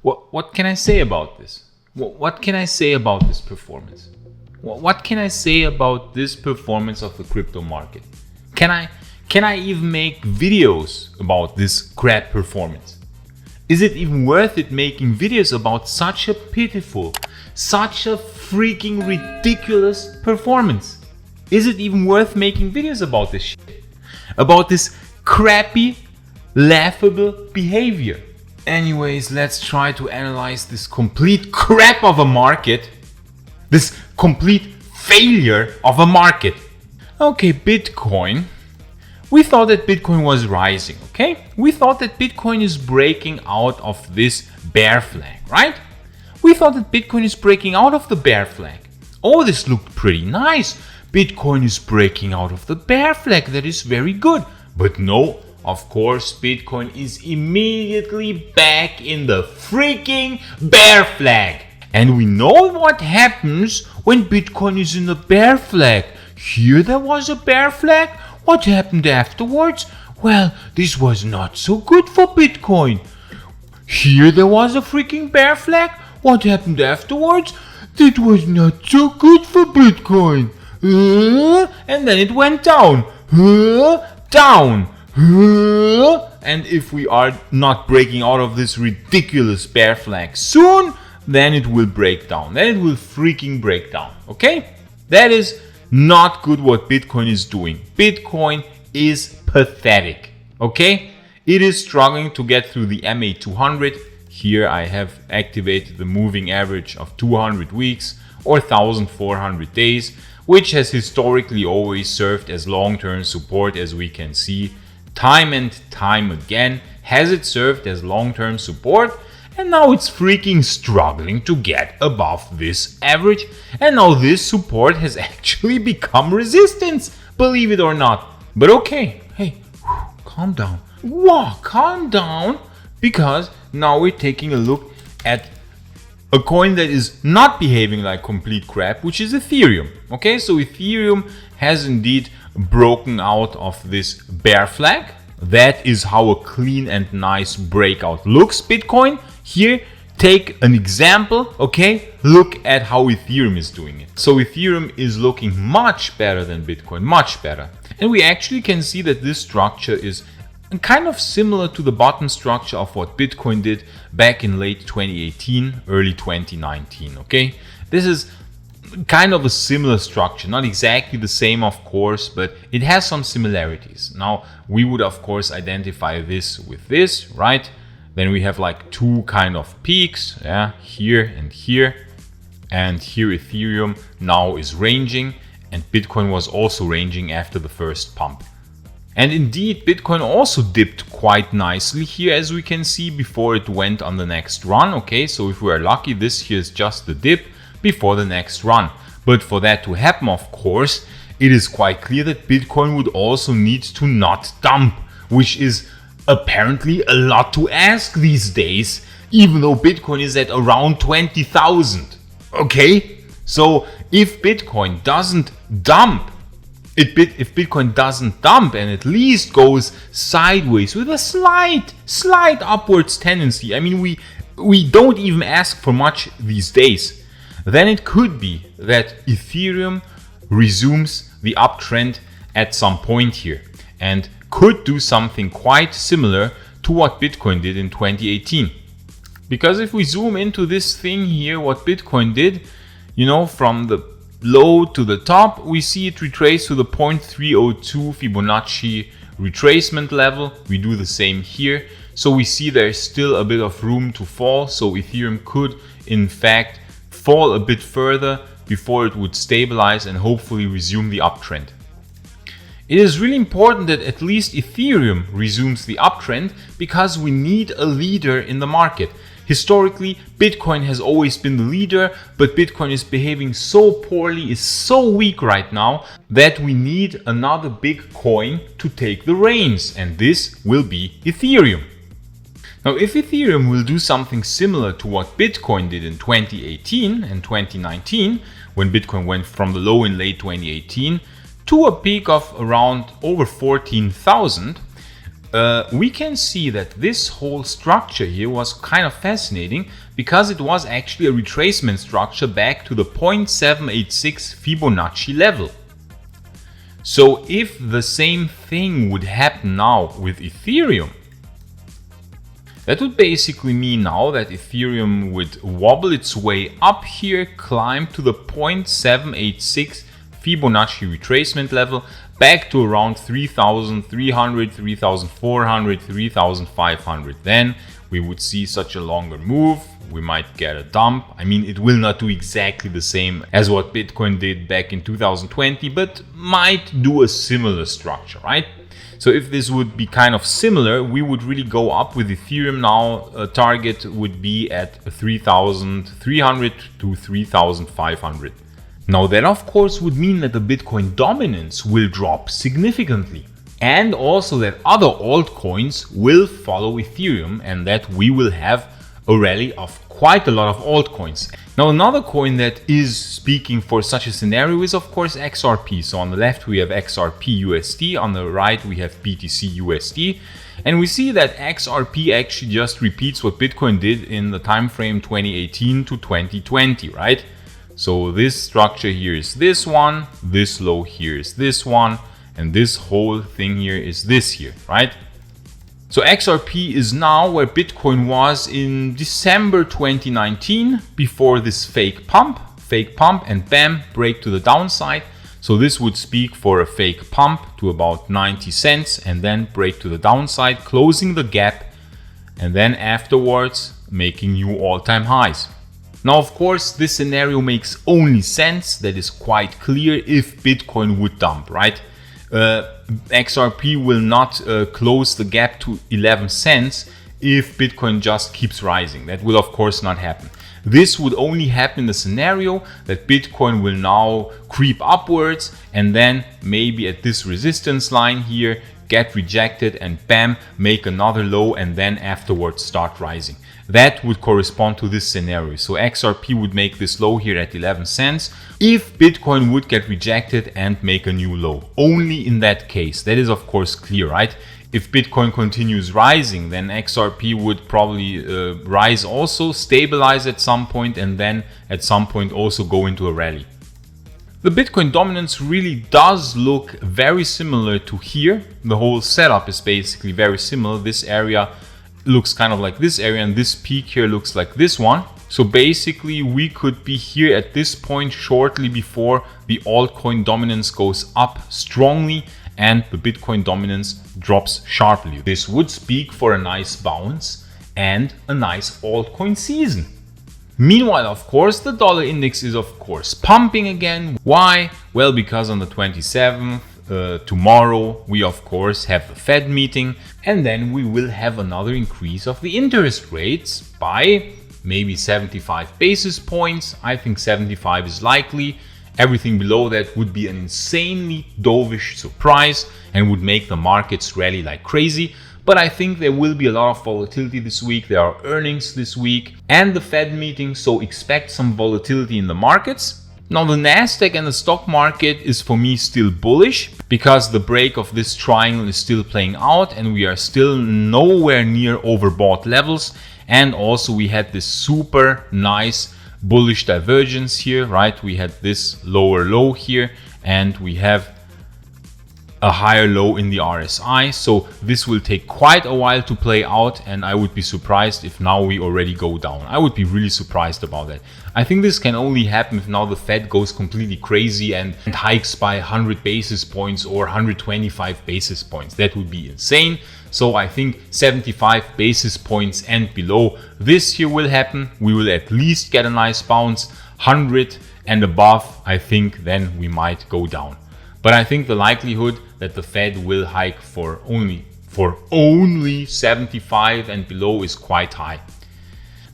What can I say about this? What can I say about this performance? What can I say about this performance of the crypto market? Can I even make videos about this crap performance? Is it even worth it making videos about such a pitiful, such a freaking ridiculous performance? Is it even worth making videos about this shit? About this crappy, laughable behavior? Anyways, let's try to analyze this complete crap of a market. This complete failure of a market. Okay, Bitcoin. We thought that Bitcoin was rising, okay? We thought that Bitcoin is breaking out of this bear flag, right? We thought that Bitcoin is breaking out of the bear flag. Oh, this looked pretty nice. Bitcoin is breaking out of the bear flag. That is very good. But no, of course, Bitcoin is immediately back in the freaking bear flag. And we know what happens when Bitcoin is in the bear flag. Here there was a bear flag. What happened afterwards? Well, this was not so good for Bitcoin. Here there was a freaking bear flag. What happened afterwards? That was not so good for Bitcoin. And then it went down. Down. And if we are not breaking out of this ridiculous bear flag soon, then it will break down. Then it will freaking break down. Okay? That is not good what Bitcoin is doing. Bitcoin is pathetic. Okay? It is struggling to get through the MA200. Here I have activated the moving average of 200 weeks or 1400 days, which has historically always served as long-term support, as we can see. Time and time again has it served as long-term support, and now it's freaking struggling to get above this average, and now this support has actually become resistance, believe it or not. But okay, hey, calm down. Wow, calm down, because now we're taking a look at a coin that is not behaving like complete crap, which is Ethereum. Okay, so Ethereum has indeed broken out of this bear flag. That is how a clean and nice breakout looks. Bitcoin, here, take an example, okay? Look at how Ethereum is doing it. So Ethereum is looking much better than Bitcoin, much better. And we actually can see that this structure is kind of similar to the bottom structure of what Bitcoin did back in late 2018, early 2019, okay? This is kind of a similar structure, not exactly the same, of course, but it has some similarities. Now, we would, of course, identify this with this, right? Then we have like two kind of peaks, yeah, here and here. And here Ethereum now is ranging, and Bitcoin was also ranging after the first pump. And indeed, Bitcoin also dipped quite nicely here, as we can see, before it went on the next run. Okay, so if we are lucky, this here is just the dip before the next run. But for that to happen, of course, it is quite clear that Bitcoin would also need to not dump, which is apparently a lot to ask these days, even though Bitcoin is at around 20,000. Okay, so if Bitcoin doesn't dump, if Bitcoin doesn't dump and at least goes sideways with a slight upwards tendency, I mean, we don't even ask for much these days, then it could be that Ethereum resumes the uptrend at some point here and could do something quite similar to what Bitcoin did in 2018. Because if we zoom into this thing here, what Bitcoin did, you know, from the low to the top, we see it retrace to the 0.302 Fibonacci retracement level. We do the same here. So we see there's still a bit of room to fall. So Ethereum could, in fact, fall a bit further before it would stabilize and hopefully resume the uptrend. It is really important that at least Ethereum resumes the uptrend because we need a leader in the market. Historically, Bitcoin has always been the leader, but Bitcoin is behaving so poorly, is so weak right now, that we need another big coin to take the reins, and this will be Ethereum. Now, if Ethereum will do something similar to what Bitcoin did in 2018 and 2019, when Bitcoin went from the low in late 2018 to a peak of around over 14,000, we can see that this whole structure here was kind of fascinating because it was actually a retracement structure back to the 0.786 Fibonacci level. So if the same thing would happen now with Ethereum, that would basically mean now that Ethereum would wobble its way up here, climb to the 0.786 Fibonacci retracement level, back to around 3,300, 3,400, 3,500. Then we would see such a longer move. We might get a dump. I mean, it will not do exactly the same as what Bitcoin did back in 2020, but might do a similar structure, right? So if this would be kind of similar, we would really go up with Ethereum now. A target would be at 3,300 to 3,500. Now that of course would mean that the Bitcoin dominance will drop significantly, and also that other altcoins will follow Ethereum and that we will have a rally of quite a lot of altcoins. Now another coin that is speaking for such a scenario is of course XRP. So on the left we have XRP USD, on the right we have BTC USD, and we see that XRP actually just repeats what Bitcoin did in the time frame 2018 to 2020, right? So this structure here is this one, this low here is this one, and this whole thing here is this here, right? So XRP is now where Bitcoin was in December 2019 before this fake pump, and bam, break to the downside. So this would speak for a fake pump to about 90 cents and then break to the downside, closing the gap, and then afterwards making new all-time highs. Now, of course, this scenario makes only sense, that is quite clear, if Bitcoin would dump, right? XRP will not close the gap to 11 cents if Bitcoin just keeps rising. That will of course not happen. This would only happen in the scenario that Bitcoin will now creep upwards and then maybe at this resistance line here get rejected and bam, make another low and then afterwards start rising. That would correspond to this scenario. So XRP would make this low here at 11 cents if Bitcoin would get rejected and make a new low. Only in that case. That is of course clear, right? If Bitcoin continues rising, then XRP would probably rise also, stabilize at some point, and then at some point also go into a rally. The Bitcoin dominance really does look very similar to here. The whole setup is basically very similar. This area looks kind of like this area and this peak here looks like this one. So basically we could be here at this point shortly before the altcoin dominance goes up strongly and the Bitcoin dominance drops sharply. This would speak for a nice bounce and a nice altcoin season. Meanwhile, of course, the dollar index is of course pumping again. Why? Well, because on the 27th, tomorrow, we of course have the Fed meeting, and then we will have another increase of the interest rates by maybe 75 basis points. I think 75 is likely. Everything below that would be an insanely dovish surprise and would make the markets rally like crazy. But I think there will be a lot of volatility this week. There are earnings this week and the Fed meeting, so expect some volatility in the markets. Now the NASDAQ and the stock market is for me still bullish because the break of this triangle is still playing out and we are still nowhere near overbought levels. And also we had this super nice bullish divergence here, right? We had this lower low here and we have a higher low in the RSI. So this will take quite a while to play out and I would be surprised if now we already go down. I would be really surprised about that. I think this can only happen if now the Fed goes completely crazy and hikes by 100 basis points or 125 basis points. That would be insane. So I think 75 basis points and below this year will happen. We will at least get a nice bounce. 100 and above, I think then we might go down. But I think the likelihood that the Fed will hike for only 75 and below is quite high.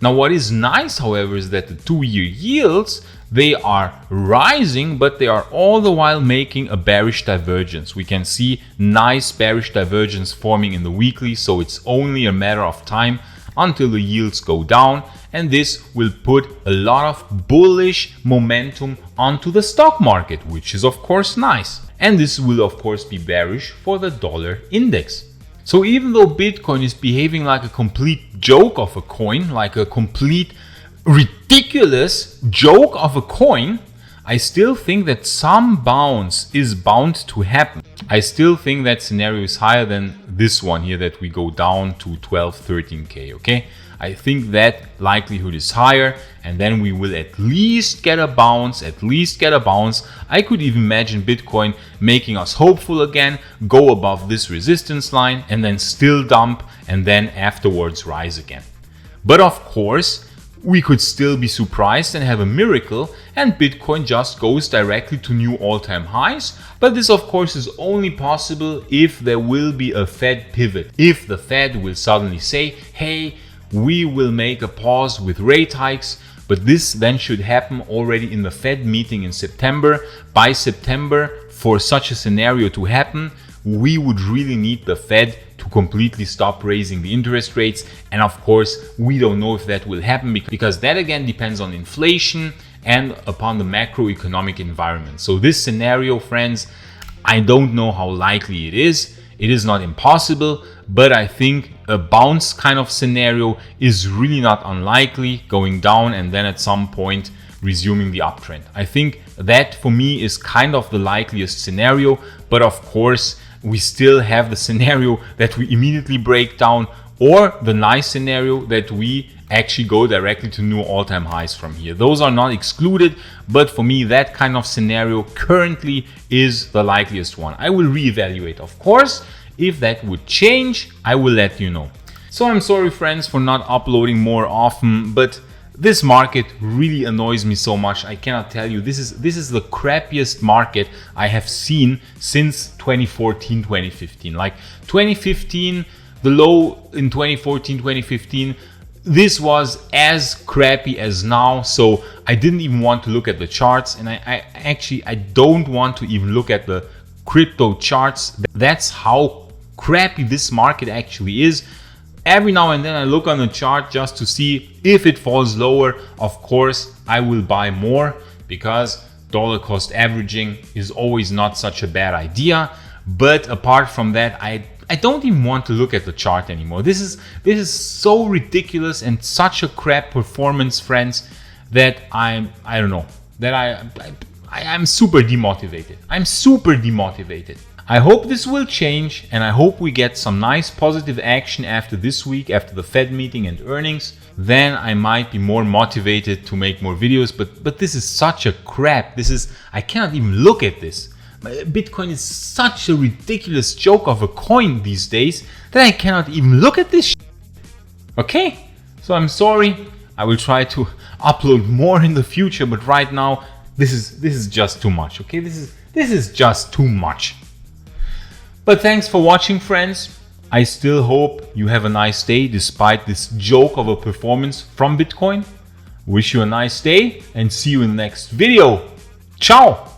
Now what is nice, however, is that the 2-year yields, they are rising, but they are all the while making a bearish divergence. We can see nice bearish divergence forming in the weekly, so it's only a matter of time until the yields go down, and this will put a lot of bullish momentum onto the stock market, which is of course nice. And this will of course be bearish for the dollar index. So even though Bitcoin is behaving like a complete joke of a coin, like a complete ridiculous joke of a coin, I still think that some bounce is bound to happen. I still think that scenario is higher than this one here, that we go down to 12, 13K, okay? I think that likelihood is higher, and then we will at least get a bounce, I could even imagine Bitcoin making us hopeful again, go above this resistance line, and then still dump, and then afterwards rise again. But of course, we could still be surprised and have a miracle, and Bitcoin just goes directly to new all-time highs. But this of course is only possible if there will be a Fed pivot. If the Fed will suddenly say, hey, we will make a pause with rate hikes, but this then should happen already in the Fed meeting in September. By September, for such a scenario to happen, we would really need the Fed to completely stop raising the interest rates. And of course, we don't know if that will happen, because that again depends on inflation and upon the macroeconomic environment. So this scenario, friends, I don't know how likely it is. It is not impossible, but I think a bounce kind of scenario is really not unlikely, going down and then at some point resuming the uptrend. I think that for me is kind of the likeliest scenario, but of course we still have the scenario that we immediately break down, or the nice scenario that we actually go directly to new all-time highs from here. Those are not excluded, but for me that kind of scenario currently is the likeliest one. I will reevaluate, of course. If that would change, I will let you know. So I'm sorry, friends, for not uploading more often, but this market really annoys me so much. I cannot tell you. This is the crappiest market I have seen since 2014, 2015. Like 2015, the low in 2014, 2015, this was as crappy as now. So I didn't even want to look at the charts, and I don't want to even look at the crypto charts. That's how crappy this market actually is. Every now and then I look on the chart just to see if it falls lower. Of course, I will buy more, because dollar cost averaging is always not such a bad idea. But apart from that, I don't even want to look at the chart anymore. This is so ridiculous and such a crap performance, friends, that I'm super demotivated. I'm super demotivated. I hope this will change, and I hope we get some nice positive action after this week, after the Fed meeting and earnings. Then I might be more motivated to make more videos, but this is such a crap. I cannot even look at this. Bitcoin is such a ridiculous joke of a coin these days that I cannot even look at this shit. Okay, so I'm sorry. I will try to upload more in the future, but right now this is just too much. Okay, this is just too much. But thanks for watching, friends. I still hope you have a nice day despite this joke of a performance from Bitcoin. Wish you a nice day and see you in the next video. Ciao!